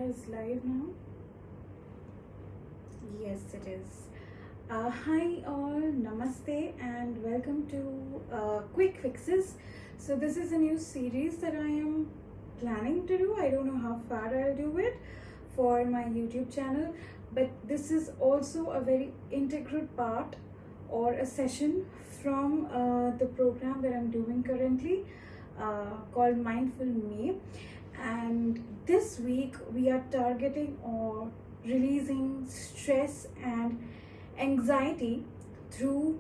is live now. Yes, it is. Hi all, namaste, and welcome to Quick Fixes. So, this is a new series that I am planning to do. I don't know how far I'll do it for my YouTube channel, but this is also a very integral part or a session from the program that I'm doing currently called Mindful Me. And this week we are targeting or releasing stress and anxiety through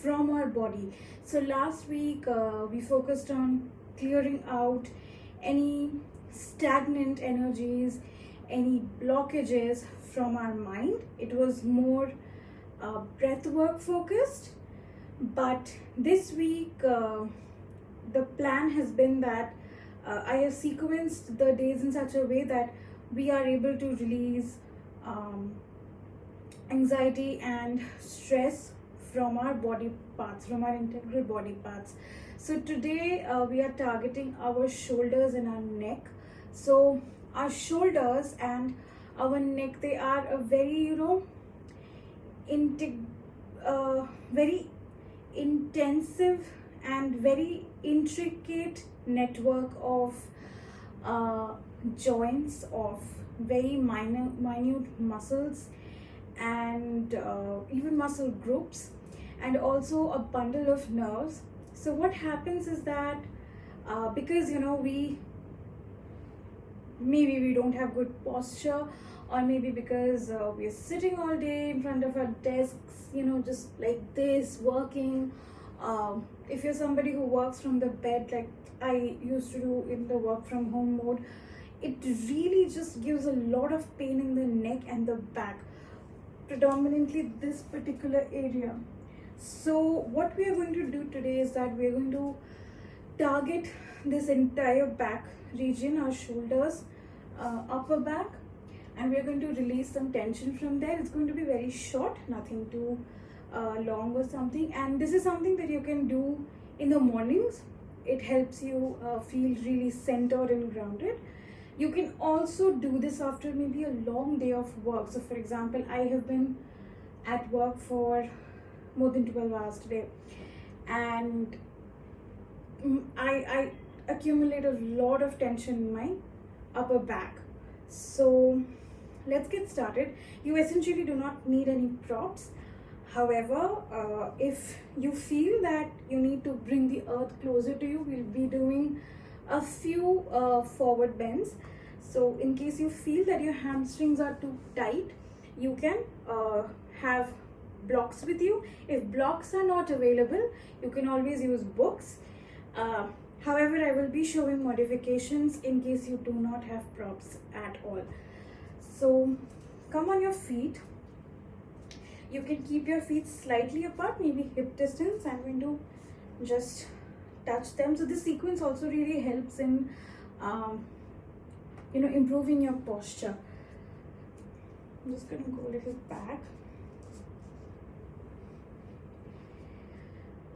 from our body. So last week we focused on clearing out any stagnant energies, any blockages from our mind. It was more breath work focused, but this week the plan has been that I have sequenced the days in such a way that we are able to release anxiety and stress from our body parts, from our integral body parts. So today we are targeting our shoulders and our neck. So our shoulders and our neck, they are a very very intensive and very intricate network of joints, of very minute muscles, and even muscle groups, and also a bundle of nerves. So what happens is that because we don't have good posture, or maybe because we are sitting all day in front of our desks, just like this, working. If you're somebody who works from the bed, like I used to do in the work from home mode, it really just gives a lot of pain in the neck and the back, predominantly this particular area. So what we are going to do today is that we are going to target this entire back region, our shoulders, upper back, and we are going to release some tension from there. It's going to be very short, nothing too long or something, and this is something that you can do in the mornings. It helps you feel really centered and grounded. You can also do this after maybe a long day of work. So for example, I have been at work for more than 12 hours today, and I accumulate a lot of tension in my upper back. So let's get started. You essentially do not need any props. However, if you feel that you need to bring the earth closer to you, we'll be doing a few forward bends. So in case you feel that your hamstrings are too tight, you can have blocks with you. If blocks are not available, you can always use books. However, I will be showing modifications in case you do not have props at all. So come on your feet. You can keep your feet slightly apart, maybe hip distance. I'm going to just touch them. So this sequence also really helps in improving your posture. I'm just going to go a little back.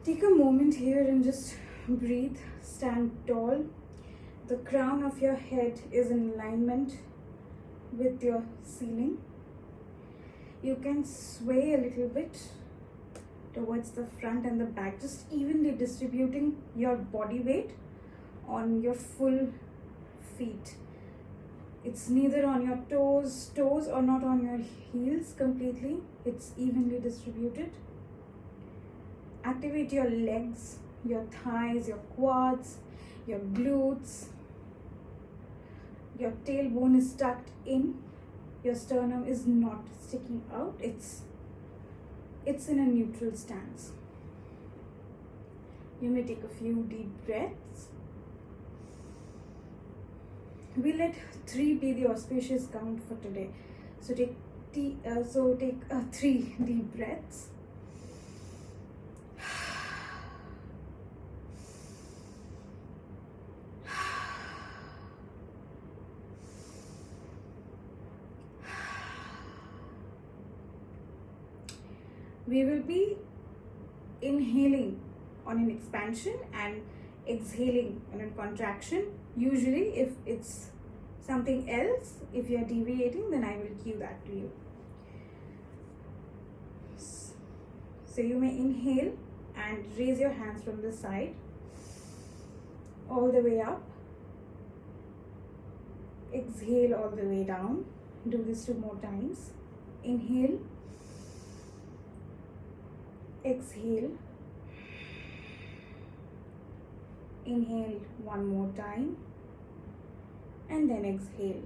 Take a moment here and just breathe. Stand tall. The crown of your head is in alignment with your ceiling. You can sway a little bit towards the front and the back, just evenly distributing your body weight on your full feet. It's neither on your toes or not on your heels completely. It's evenly distributed. Activate your legs, your thighs, your quads, your glutes. Your tailbone is tucked in. Your sternum is not sticking out. It's in a neutral stance. You may take a few deep breaths. We let 3 be the auspicious count for today. So take 3 deep breaths. We will be inhaling on an expansion and exhaling on a contraction. Usually if it's something else. If you're deviating, then I will cue that to you. So you may inhale and raise your hands from the side all the way up. Exhale all the way down. Do this 2 more times. Inhale, exhale, inhale 1 more time, and then exhale.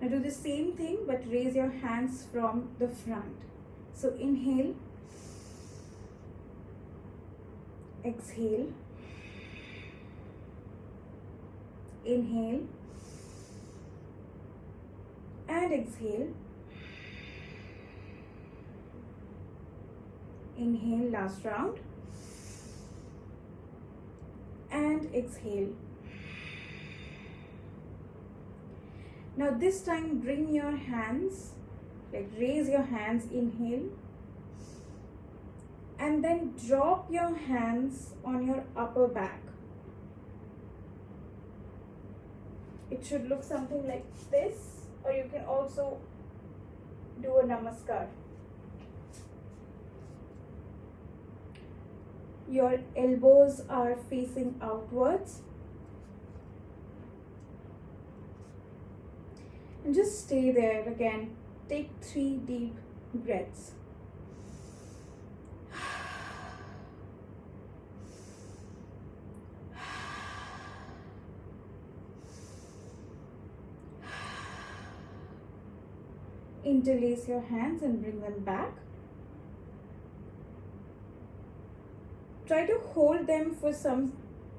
Now do the same thing, but raise your hands from the front. So inhale, exhale, inhale, and exhale. Inhale, last round, and exhale. Now this time bring your hands, like raise your hands, inhale, and then drop your hands on your upper back. It should look something like this, or you can also do a namaskar. Your elbows are facing outwards. And just stay there again. Take 3 deep breaths. Interlace your hands and bring them back. Try to hold them for some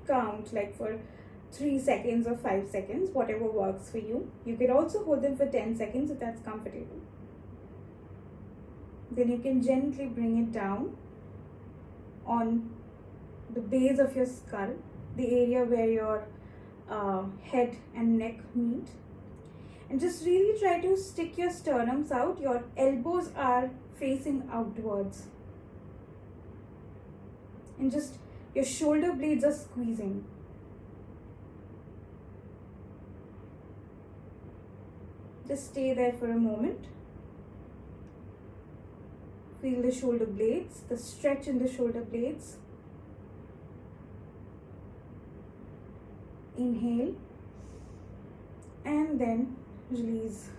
count, like for 3 seconds or 5 seconds, whatever works for you. You can also hold them for 10 seconds if that's comfortable. Then you can gently bring it down on the base of your skull, the area where your head and neck meet. And just really try to stick your sternums out. Your elbows are facing outwards. And just your shoulder blades are squeezing. Just stay there for a moment. Feel the shoulder blades, the stretch in the shoulder blades. Inhale and then release.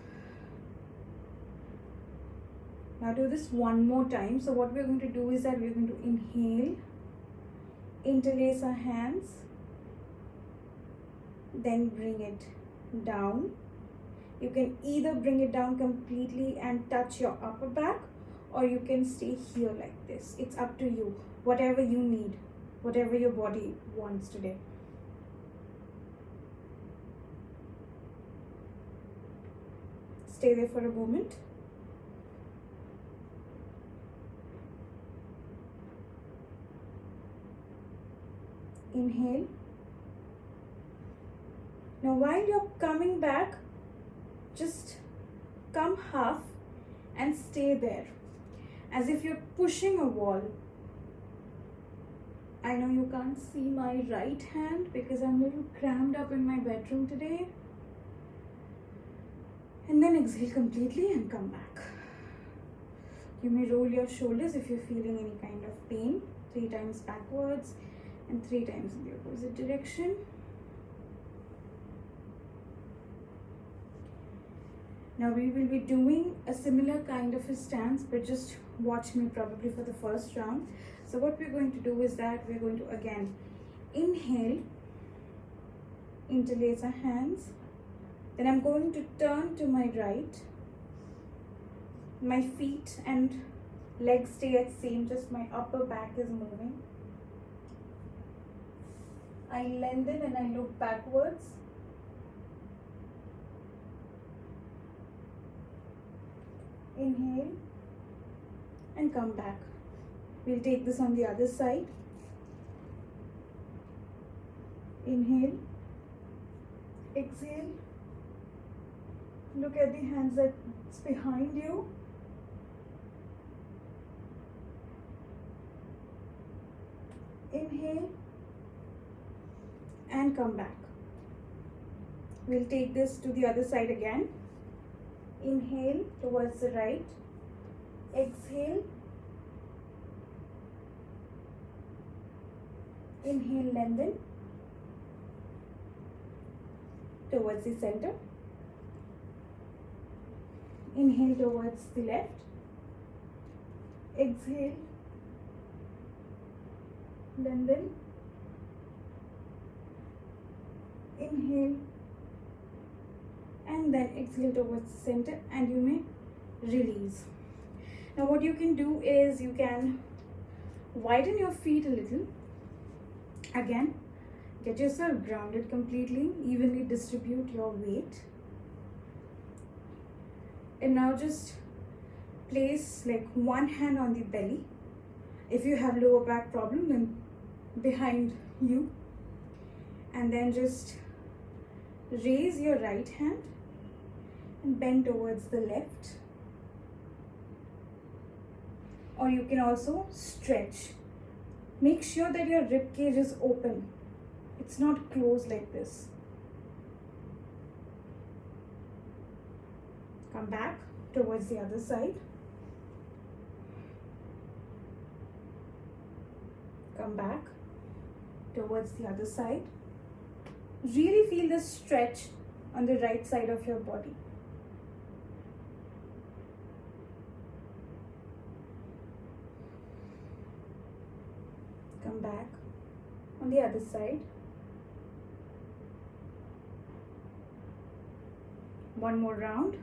Now do this 1 more time. So what we're going to do is that we're going to inhale, interlace our hands, then bring it down. You can either bring it down completely and touch your upper back, or you can stay here like this. It's up to you, whatever you need, whatever your body wants today. Stay there for a moment. Inhale. Now while you're coming back, just come half and stay there, as if you're pushing a wall. I know you can't see my right hand because I'm a little crammed up in my bedroom today. And then exhale completely and come back. You may roll your shoulders if you're feeling any kind of pain. 3 times backwards and 3 times in the opposite direction. Now we will be doing a similar kind of a stance, but just watch me probably for the first round. So what we're going to do is that we're going to again inhale, interlace our hands. Then I'm going to turn to my right. My feet and legs stay at same, just my upper back is moving. I lengthen and I look backwards. Inhale and come back. We'll take this on the other side. Inhale, exhale. Look at the hands that's behind you. Inhale and come back. We'll take this to the other side again. Inhale towards the right. Exhale. Inhale, lengthen towards the center. Inhale towards the left. Exhale, lengthen. Inhale and then exhale towards the center, and you may release. Now what you can do is you can widen your feet a little. Again, get yourself grounded completely, evenly distribute your weight. And now just place like one hand on the belly. If you have lower back problem, then behind you. And then just raise your right hand and bend towards the left. Or you can also stretch. Make sure that your rib cage is open. It's not closed like this. Come back towards the other side. Come back towards the other side. Really feel the stretch on the right side of your body. Come back on the other side. One more round.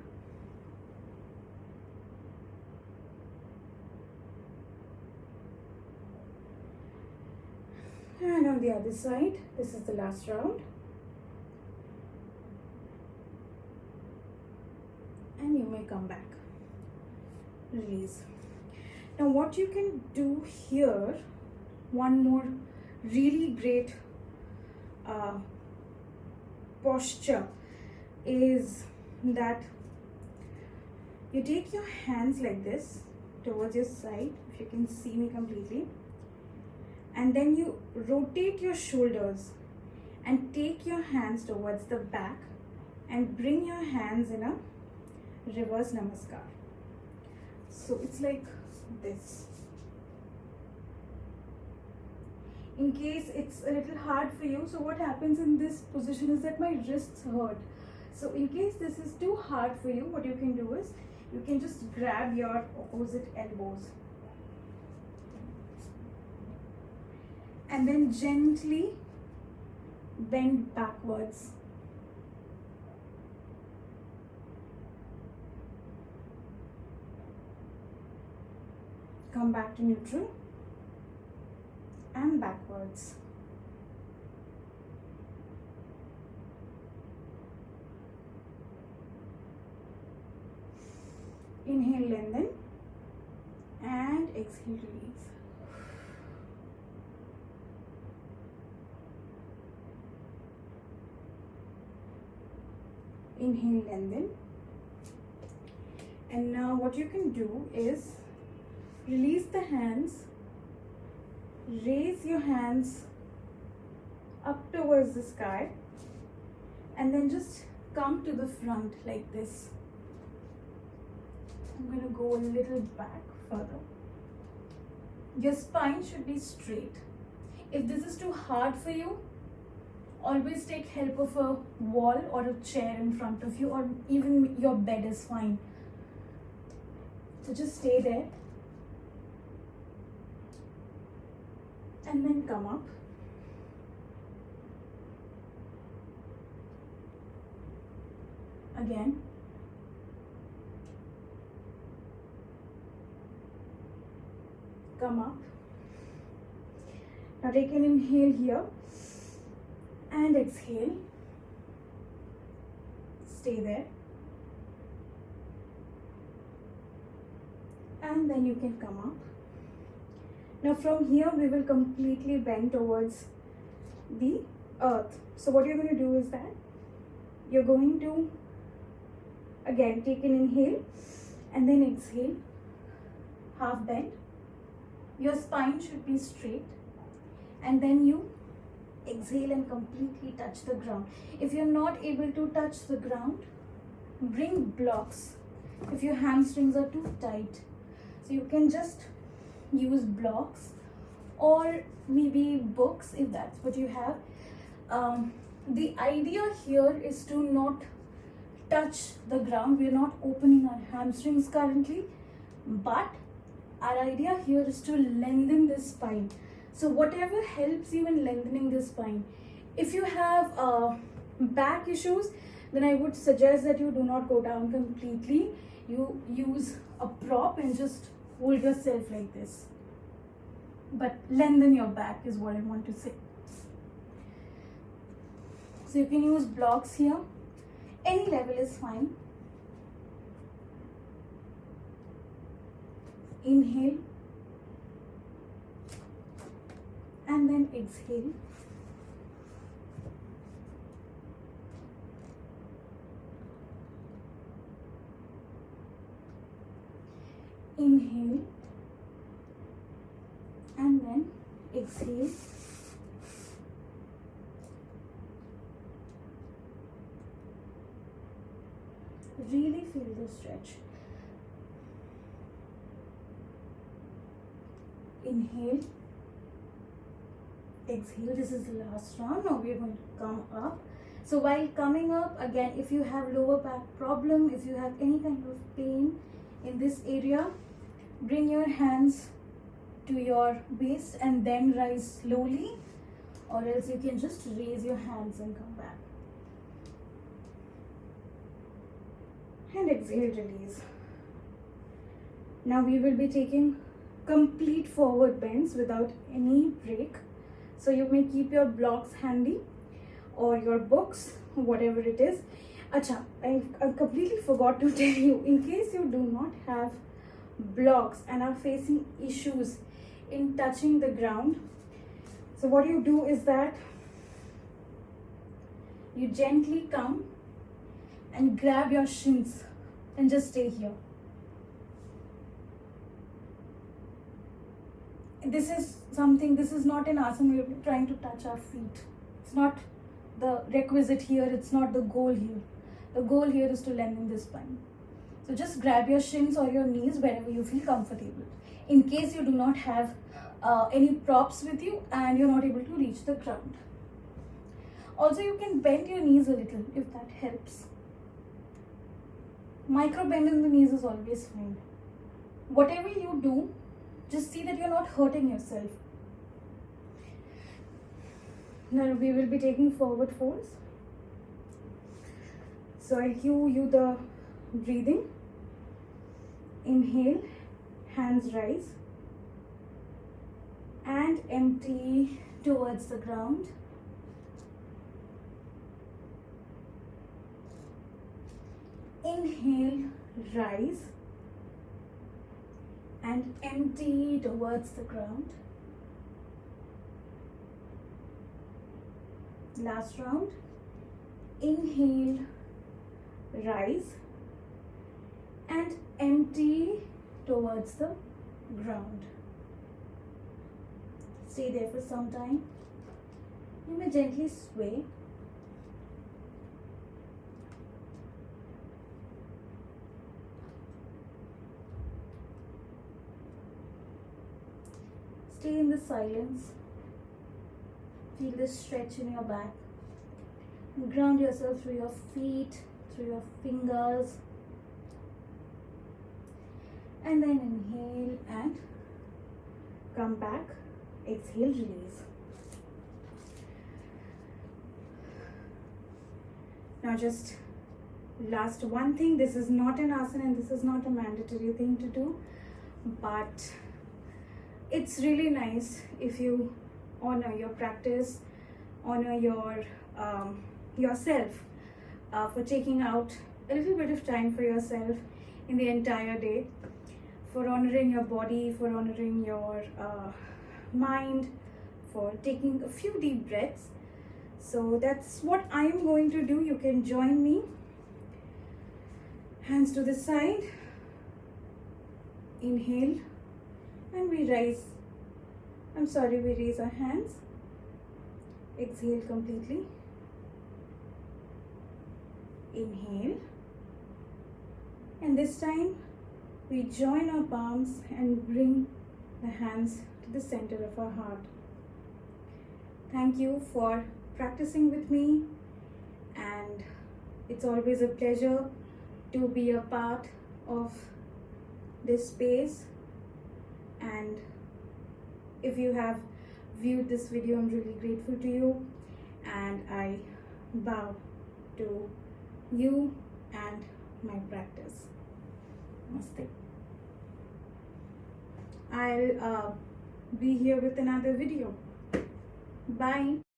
And on the other side, this is the last round. And you may come back. Release. Now what you can do here, one more really great posture is that you take your hands like this towards your side, if you can see me completely, and then you rotate your shoulders and take your hands towards the back and bring your hands in a reverse namaskar. So it's like this. In case it's a little hard for you, so what happens in this position is that my wrists hurt. So in case this is too hard for you, what you can do is you can just grab your opposite elbows and then gently bend backwards. Come back to neutral and backwards. Inhale, lengthen, and exhale, release. Inhale, lengthen. And now what you can do is release the hands, raise your hands up towards the sky, and then just come to the front like this. I'm going to go a little back further. Your spine should be straight. If this is too hard for you, always take help of a wall or a chair in front of you, or even your bed is fine. So just stay there. And then come up. Again. Come up. Now take an inhale here and exhale. Stay there. And then you can come up. Now from here we will completely bend towards the earth. So what you're going to do is that you're going to again take an inhale and then exhale, half bend. Your spine should be straight, and then you exhale and completely touch the ground. If you're not able to touch the ground, bring blocks. If your hamstrings are too tight, so you can just use blocks or maybe books if that's what you have. The idea here is to not touch the ground. We're not opening our hamstrings currently, but our idea here is to lengthen the spine. So whatever helps you in lengthening the spine. If you have back issues, then I would suggest that you do not go down completely. You use a prop and just hold yourself like this. But lengthen your back is what I want to say. So you can use blocks here. Any level is fine. Inhale and then exhale. Inhale and then exhale. Really feel the stretch. Inhale, exhale. This is the last round. Now we are going to come up. So while coming up, again, if you have lower back problem, if you have any kind of pain in this area, bring your hands to your waist and then rise slowly, or else you can just raise your hands and come back. And exhale, release. Now we will be taking complete forward bends without any break. So you may keep your blocks handy or your books, whatever it is. Acha, I completely forgot to tell you, in case you do not have blocks and are facing issues in touching the ground, so what you do is that you gently come and grab your shins and just stay here. This is not an asana we're trying to touch our feet. It's not the requisite here, it's not the goal here. The goal here is to lengthen the spine. So just grab your shins or your knees wherever you feel comfortable. In case you do not have any props with you and you're not able to reach the ground. Also, you can bend your knees a little if that helps. Micro bend in the knees is always fine. Whatever you do, just see that you're not hurting yourself. Now we will be taking forward folds. So I'll cue you the breathing. Inhale, hands rise and empty towards the ground. Inhale, rise and empty towards the ground. Last round. Inhale, rise and empty towards the ground. Stay there for some time. You may gently sway. Stay in the silence. Feel the stretch in your back. Ground yourself through your feet, through your fingers. And then inhale and come back. Exhale, release. Now just last one thing. This is not an asana and this is not a mandatory thing to do, but it's really nice if you honor your practice, honor your yourself for taking out a little bit of time for yourself in the entire day, for honoring your body, for honoring your mind, for taking a few deep breaths. So that's what I am going to do. You can join me. Hands to the side. Inhale and we raise. We raise our hands Exhale completely. Inhale. And this time we join our palms and bring the hands to the center of our heart. Thank you for practicing with me, and it's always a pleasure to be a part of this space. And if you have viewed this video, I'm really grateful to you, and I bow to you and my practice. Namaste. I'll be here with another video. Bye.